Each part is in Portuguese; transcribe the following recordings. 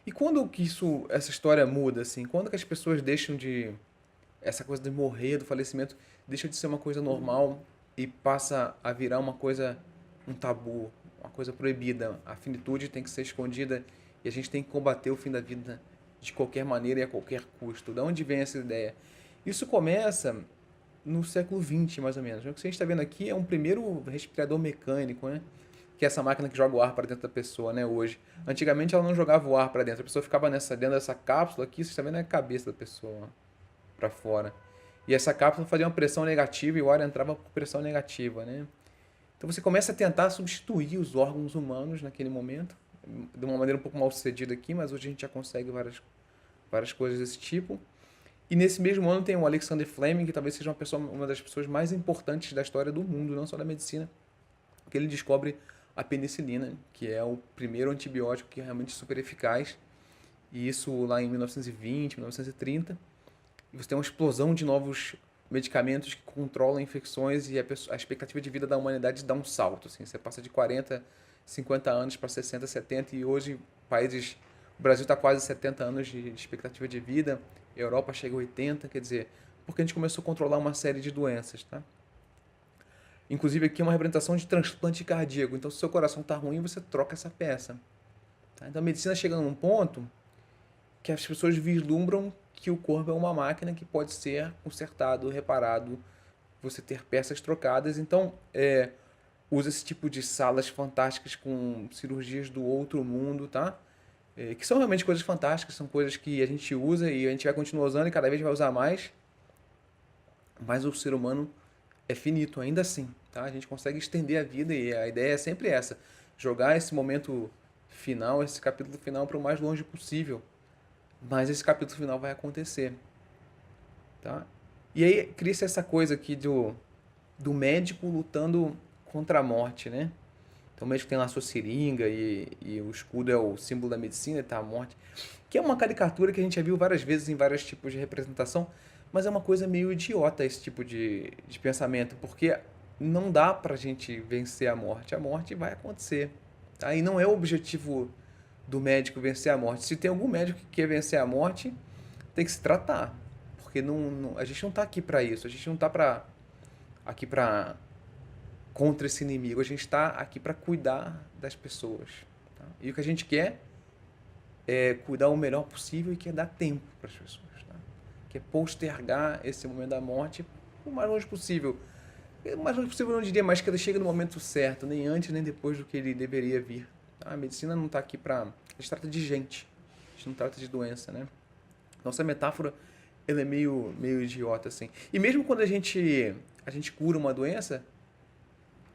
E quando que essa história muda, assim? Quando que as pessoas deixam de... Essa coisa de morrer, do falecimento, deixa de ser uma coisa normal e passa a virar uma coisa, um tabu, uma coisa proibida. A finitude tem que ser escondida e a gente tem que combater o fim da vida de qualquer maneira e a qualquer custo. Da onde vem essa ideia? Isso começa no século XX, mais ou menos. O que a gente está vendo aqui é um primeiro respirador mecânico, né? Que é essa máquina que joga o ar para dentro da pessoa, né? Hoje. Antigamente ela não jogava o ar para dentro, a pessoa ficava dentro dessa cápsula aqui, você está vendo a cabeça da pessoa para fora. E essa cápsula fazia uma pressão negativa e o ar entrava por pressão negativa, né? Então você começa a tentar substituir os órgãos humanos naquele momento, de uma maneira um pouco mal sucedida aqui, mas hoje a gente já consegue várias coisas desse tipo. E nesse mesmo ano tem o Alexander Fleming, que talvez seja uma das pessoas mais importantes da história do mundo, não só da medicina, que ele descobre a penicilina, que é o primeiro antibiótico que é realmente super eficaz. E isso lá em 1920, 1930. E você tem uma explosão de novos medicamentos que controlam infecções e a expectativa de vida da humanidade dá um salto. Assim. Você passa de 40, 50 anos para 60, 70 e hoje países... O Brasil está quase 70 anos de expectativa de vida, a Europa chega a 80, quer dizer, porque a gente começou a controlar uma série de doenças, tá? Inclusive aqui é uma representação de transplante cardíaco. Então, se o seu coração está ruim, você troca essa peça. Tá? Então, a medicina chega num ponto que as pessoas vislumbram que o corpo é uma máquina que pode ser consertado, reparado, você ter peças trocadas. Então, usa esse tipo de salas fantásticas com cirurgias do outro mundo, tá? Que são realmente coisas fantásticas, são coisas que a gente usa e a gente vai continuar usando e cada vez vai usar mais. Mas o ser humano é finito, ainda assim, tá? A gente consegue estender a vida e a ideia é sempre essa, jogar esse momento final, esse capítulo final para o mais longe possível. Mas esse capítulo final vai acontecer, tá? E aí cria-se essa coisa aqui do médico lutando contra a morte, né? Então o médico tem lá a sua seringa e o escudo é o símbolo da medicina, tá? A morte. Que é uma caricatura que a gente já viu várias vezes em vários tipos de representação, mas é uma coisa meio idiota esse tipo de pensamento, porque não dá pra gente vencer a morte. A morte vai acontecer, tá? E não é o objetivo do médico vencer a morte. Se tem algum médico que quer vencer a morte, tem que se tratar, porque a gente não tá aqui pra isso. A gente não tá aqui pra contra esse inimigo. A gente está aqui para cuidar das pessoas. Tá? E o que a gente quer é cuidar o melhor possível e quer dar tempo para as pessoas. Tá? Quer postergar esse momento da morte o mais longe possível. O mais longe possível eu não diria mais que ele chega no momento certo, nem antes nem depois do que ele deveria vir. Tá? A medicina não está aqui para... A gente trata de gente. A gente não trata de doença, né? Nossa metáfora ela é meio idiota, assim. E mesmo quando a gente cura uma doença,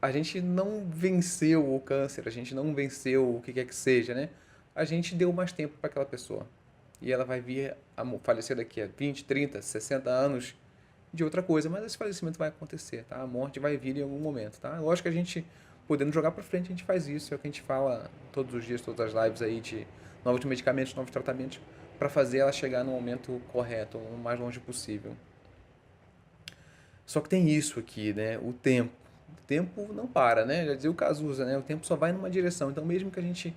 a gente não venceu o câncer, a gente não venceu o que quer que seja, né? A gente deu mais tempo para aquela pessoa. E ela vai vir a falecer daqui a 20, 30, 60 anos de outra coisa, mas esse falecimento vai acontecer, tá? A morte vai vir em algum momento, tá? Lógico que a gente, podendo jogar para frente, a gente faz isso, é o que a gente fala todos os dias, todas as lives aí de novos medicamentos, novos tratamentos, para fazer ela chegar no momento correto, o mais longe possível. Só que tem isso aqui, né? O tempo. O tempo não para, né? Já dizia o Cazuza, né? O tempo só vai numa direção. Então, mesmo que a gente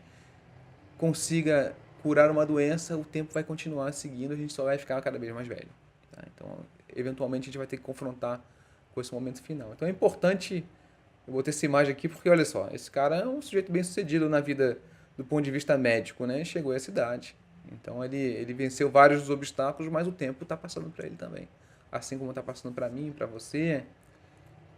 consiga curar uma doença, o tempo vai continuar seguindo, a gente só vai ficar cada vez mais velho. Tá? Então, eventualmente, a gente vai ter que confrontar com esse momento final. Então, é importante... Eu botei essa imagem aqui porque, olha só, esse cara é um sujeito bem sucedido na vida do ponto de vista médico, né? Chegou a essa idade. Então, ele venceu vários dos obstáculos, mas o tempo está passando para ele também. Assim como está passando para mim, para você,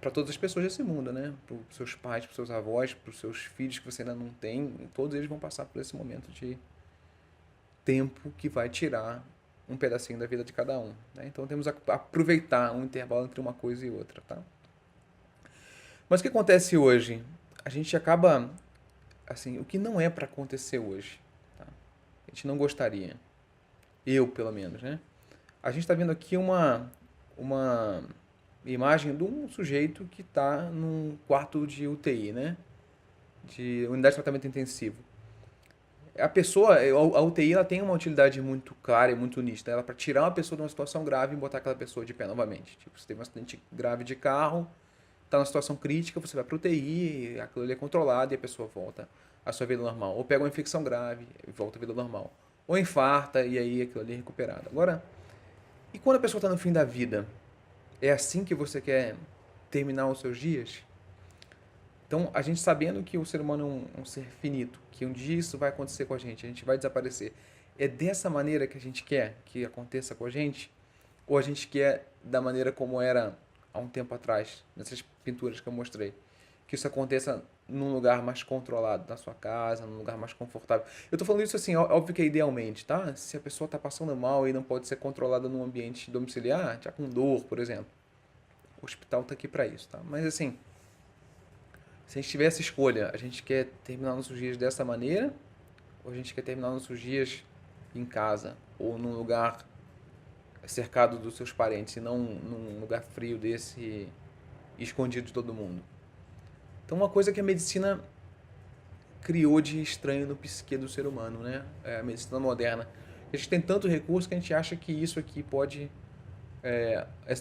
para todas as pessoas desse mundo, né? Para os seus pais, para os seus avós, para os seus filhos que você ainda não tem, todos eles vão passar por esse momento de tempo que vai tirar um pedacinho da vida de cada um. Né? Então temos que aproveitar um intervalo entre uma coisa e outra, tá? Mas o que acontece hoje? A gente acaba, assim, o que não é para acontecer hoje, tá? A gente não gostaria, eu pelo menos, né? A gente está vendo aqui uma imagem de um sujeito que está num quarto de UTI, né? De unidade de tratamento intensivo. A pessoa, a UTI, ela tem uma utilidade muito clara e muito nítida. Ela para tirar uma pessoa de uma situação grave e botar aquela pessoa de pé novamente. Tipo, você teve um acidente grave de carro, está numa situação crítica, você vai para UTI, aquilo ali é controlado e a pessoa volta à sua vida normal. Ou pega uma infecção grave e volta à vida normal. ou infarta e aí aquilo ali é recuperado. Agora, e quando a pessoa está no fim da vida? É assim que você quer terminar os seus dias? Então, a gente sabendo que o ser humano é um ser finito, que um dia isso vai acontecer com a gente vai desaparecer. É dessa maneira que a gente quer que aconteça com a gente? Ou a gente quer da maneira como era há um tempo atrás, nessas pinturas que eu mostrei? Que isso aconteça num lugar mais controlado, na sua casa, num lugar mais confortável. Eu tô falando isso assim, óbvio que é idealmente, tá? Se a pessoa tá passando mal e não pode ser controlada num ambiente domiciliar, já com dor, por exemplo. O hospital tá aqui para isso, tá? Mas assim, se a gente tiver essa escolha, a gente quer terminar nossos dias dessa maneira ou a gente quer terminar nossos dias em casa ou num lugar cercado dos seus parentes e não num lugar frio desse escondido de todo mundo? Então, uma coisa que a medicina criou de estranho no psique do ser humano, né? É a medicina moderna. A gente tem tanto recurso que a gente acha que isso aqui pode,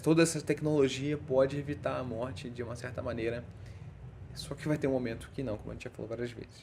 toda essa tecnologia pode evitar a morte de uma certa maneira. Só que vai ter um momento que não, como a gente já falou várias vezes.